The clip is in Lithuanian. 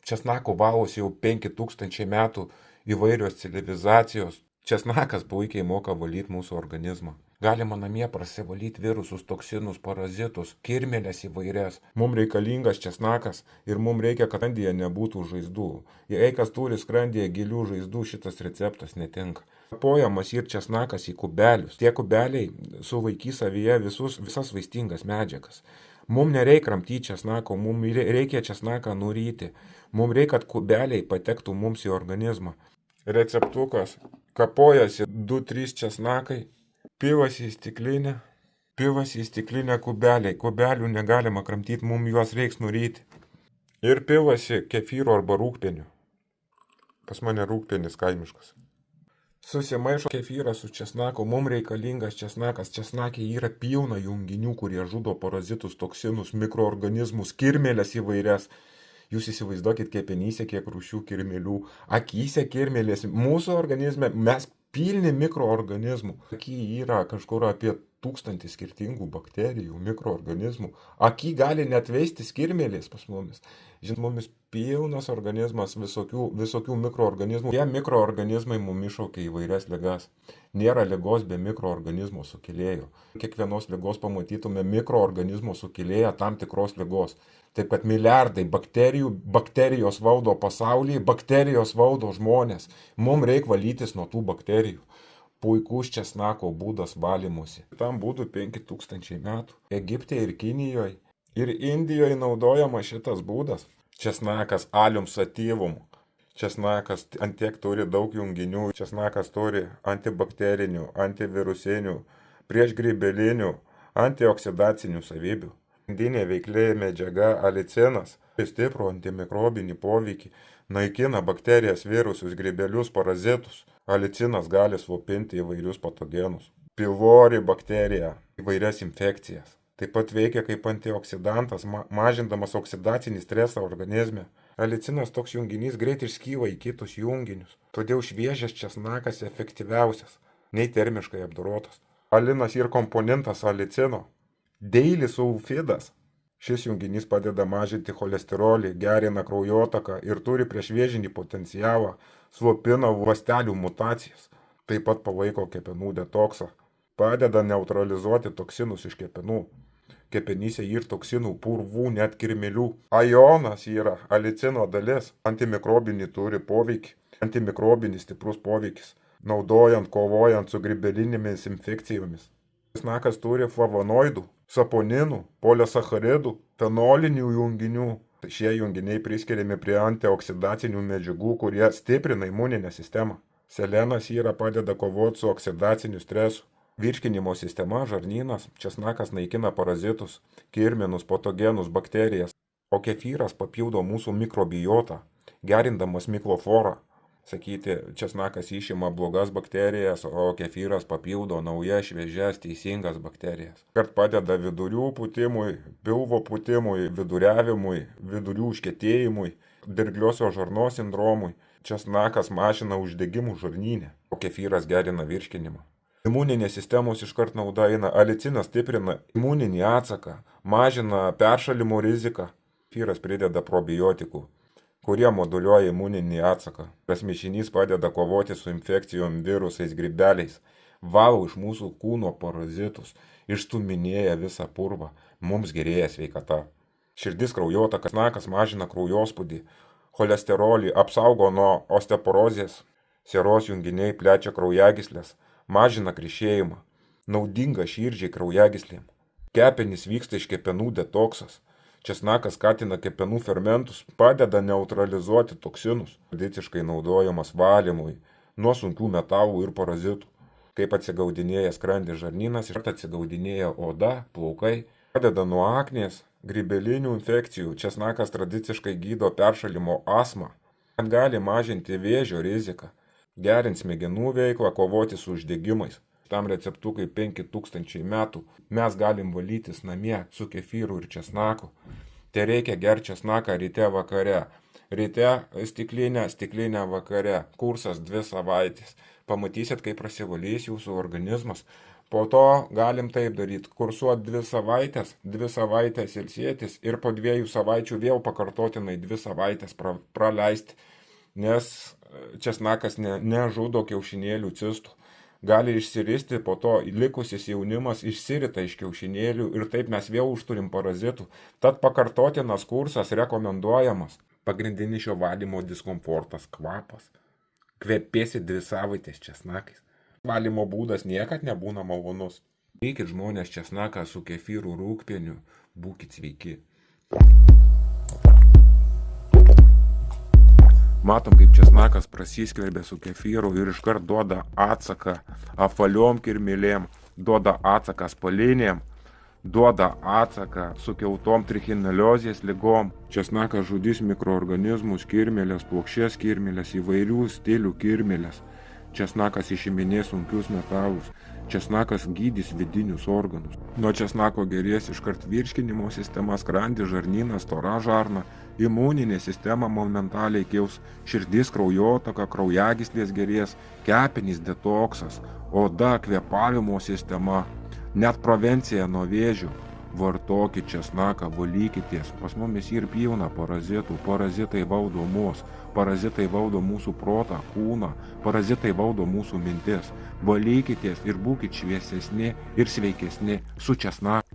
Česnako valosi jau 5000 metų įvairios civilizacijos. Česnakas puikiai moka valyti mūsų organizmą. Galima namie prasivalyti virusus, toksinus, parazitus, kirmėlės įvairias. Mums reikalingas česnakas ir mums reikia, kad skrandyje nebūtų žaizdų. Jei kas turi skrandyje gilių žaizdų, šitas receptas netinka. Kapojamas ir česnakas į kubelius. Tie kubeliai suvaikys savyje visas vaistingas medžiagas. Mums nereikia kramtyti česnako, mums reikia česnaką nuryti. Mums reikia, kad kubeliai patektų mums į organizmą. Receptukas. Kapojasi 2-3 česnakai, pilasi į stiklinę kubeliai. Kubelių negalima kramtyti, mums juos reiks nuryti. Ir pilasi kefyro arba rūgpieniu. Pas mane rūgpienis kaimiškas. Susimaišo kefyrą su česnaku, mums reikalingas česnakas. Česnakė yra pilna junginių, kurie žudo parazitus, toksinus, mikroorganizmus, kirmėlės įvairias. Jūs įsivaizduokit kepenyse kiek rūšių kirmėlių, akyse kirmėlės. Mūsų organizme mes pilni mikroorganizmų. Aky yra kažkur apie 1000 skirtingų bakterijų, mikroorganizmų. Aky gali net veistis kirmėlės pas mumis. Žinot, mumis pilnas organizmas visokių mikroorganizmų. Tie mikroorganizmai mums iššaukia įvairias ligas. Nėra ligos be mikroorganizmo sukėlėjo. Kiekvienos ligos pamatytume mikroorganizmo sukėlėją tam tikros ligos. Taip kad milijardai bakterijos valdo pasaulį, bakterijos valdo žmonės. Mums reikia valytis nuo tų bakterijų. Puikus česnako būdas valymusi. Tam būdų 5000 metų. Egipte ir Kinijoje ir Indijoje naudojama šitas būdas. Česnakas alium sativum. Česnakas antiek turi daug junginių. Česnakas turi antibakterinių, antivirusinių, priešgrybelinių, antioksidacinių savybių. Pagrindinė veikli medžiaga alicinas stiprų antimikrobinį poveikį, naikina bakterijas, virusus, grybelius, parazitus. Alicinas gali slopinti įvairius patogenus. Pylori bakteriją, įvairias infekcijas. Taip pat veikia kaip antioksidantas, mažindamas oksidacinį stresą organizme. Alicinas toks junginys greit išskyla į kitus junginius. Todėl šviežias česnakas efektyviausias, nei termiškai apdorotas. Alinas yra komponentas alicino. Deilis sulfidas. Šis junginys padeda mažinti cholesterolį, gerina kraujotaką ir turi priešvėžinį potencialą, slopina ląstelių mutacijas. Taip pat palaiko kepenų detoksą. Padeda neutralizuoti toksinus iš kepenų. Kepenyse yra toksinų, purvų, net kirmėlių. Ajonas yra alicino dalis. Antimikrobinį turi poveikį. Antimikrobinis stiprus poveikis. Naudojant, kovojant su grybelinėmis infekcijomis. Česnakas turi flavonoidų, saponinų, polisacharidų, fenolinių junginių. Šie junginiai priskiriami prie antioksidacinių medžiagų, kurie stiprina imuninę sistemą. Selenas yra padeda kovoti su oksidaciniu stresu. Virškinimo sistema, žarnynas, česnakas naikina parazitus, kirminus, patogenus, bakterijas. O kefyras papildo mūsų mikrobiotą, gerindamas mikroflorą. Sakyti, česnakas išima blogas bakterijas, o kefyras papildo naujas, šviežias, teisingas bakterijas. Kart padeda vidurių pūtimui, pilvo pūtimui, viduriavimui, vidurių užkietėjimui, dirgliosios žarnos sindromui. Česnakas mažina uždegimų žarnyne, o kefyras gerina virškinimą. Imuninės sistemos iškart nauda eina. Alicinas stiprina imuninį atsaką, mažina peršalimo riziką. Kefyras prideda probiotikų, kurie moduliuoja imuninį atsaką. Tas mišinys padeda kovoti su infekcijom, virusais, grybeliais, valo iš mūsų kūno parazitus, išstuminėja visą purvą, mums gerėja sveikata. Širdis, kraujotaka, česnakas mažina kraujospūdį, cholesterolį, apsaugo nuo osteoporozės, sieros junginiai plečia kraujagyslės, mažina krešėjimą, naudinga širdžiai kraujagyslėm. Kepenys vyksta iš kepenų detoksas. Česnakas skatina kepenų fermentus, padeda neutralizuoti toksinus, tradiciškai naudojamas valymui nuo sunkių metalų ir parazitų. Kaip atsigaudinėja skrandis, žarnynas, ir atsigaudinėja oda, plaukai, padeda nuo aknės, grybelinių infekcijų. Česnakas tradiciškai gydo peršalimo astmą, gali mažinti vėžio riziką, gerint smegenų veiklą, kovoti su uždegimais. Tam receptukai 5000 metų. Mes galim valytis namie su kefyru ir česnaku. Tai reikia gerti česnaką ryte vakare. Ryte stiklinę vakare. Kursas 2 savaitės. Pamatysit, kaip prasivalys jūsų organizmas. Po to galim taip daryti, kursuoti 2 savaitės ilsėtis ir po 2 savaičių vėl pakartotinai 2 savaitės praleisti, nes česnakas nežudo kiaušinėlių cistų. Gali išsiristi, po to likusis jaunimas išsirita iš kiaušinėlių ir taip mes vėl užturim parazitų. Tad pakartotinas kursas rekomenduojamas. Pagrindinis šio valymo diskomfortas - kvapas. Kvepėsi 2 savaitės česnakais. Valymo būdas niekad nebūna malonus. Valykit žmonės česnaką su kefyru rūgpieniu, būkit sveiki. Matom, kaip česnakas prasiskverbia su kefyru ir iškart duoda atsaką apvaliom kirmėlėm, duoda atsaką spalinėm, duoda atsaką sukeltom trichineliozės ligom. Česnakas žudys mikroorganizmus, kirmėlės, plokščias kirmėlės, įvairių stilių kirmėlės. Česnakas išiminės sunkius metalus. Česnakas gydys vidinius organus. Nuo česnako gerės iškart virškinimo sistema, skrandis, žarnynas, stora žarna, imuninė sistema momentaliai kils, širdis, kraujotaka, kraujagyslės gerės, kepenys, detoksas, oda, kvėpavimo sistema, net prevencija nuo vėžių. Vartokit česnaką, valykitės, pas mumis ir pilna parazitų, parazitai valdo mus, parazitai valdo mūsų protą, kūną, parazitai valdo mūsų mintis. Valykitės ir būkit šviesesni ir sveikesni su česnaku.